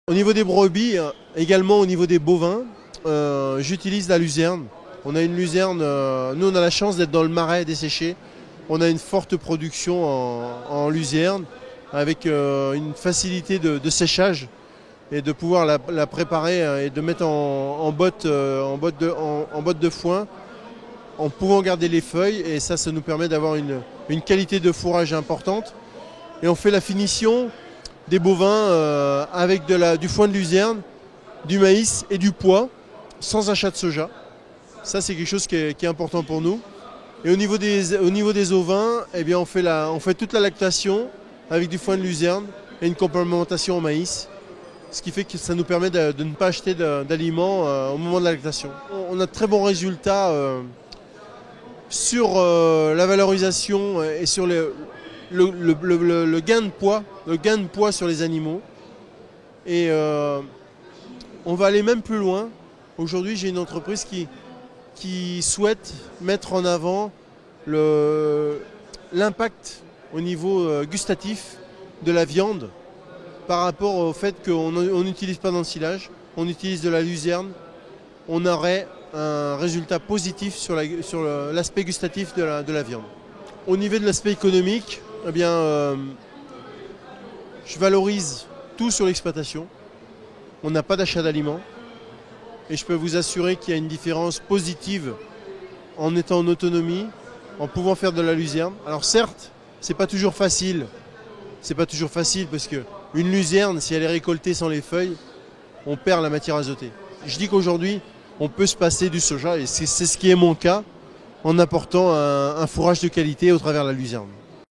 Au niveau des brebis, également au niveau des bovins, j'utilise la luzerne. On a une luzerne, nous on a la chance d'être dans le marais desséché. On a une forte production en luzerne avec une facilité de séchage et de pouvoir la préparer et de mettre en botte de foin en pouvant garder les feuilles, et ça nous permet d'avoir une qualité de fourrage importante. Et on fait la finition des bovins avec du foin de luzerne, du maïs et du pois, sans achat de soja. Ça, c'est quelque chose qui est important pour nous. Et au niveau des ovins, eh bien, on fait toute la lactation avec du foin de luzerne et une complémentation au maïs. Ce qui fait que ça nous permet de ne pas acheter d'aliments au moment de la lactation. On a de très bons résultats sur la valorisation et sur le gain de poids sur les animaux. Et on va aller même plus loin. Aujourd'hui, j'ai une entreprise qui souhaite mettre en avant l'impact au niveau gustatif de la viande par rapport au fait qu'on n'utilise pas d'ensilage, on utilise de la luzerne. On aurait un résultat positif sur l'aspect gustatif de la viande. Au niveau de l'aspect économique, eh bien, je valorise tout sur l'exploitation. On n'a pas d'achat d'aliments. Et je peux vous assurer qu'il y a une différence positive en étant en autonomie, en pouvant faire de la luzerne. Alors certes, c'est pas toujours facile. C'est pas toujours facile parce qu'une luzerne, si elle est récoltée sans les feuilles, on perd la matière azotée. Je dis qu'aujourd'hui, on peut se passer du soja, et c'est ce qui est mon cas, en apportant un fourrage de qualité au travers de la luzerne.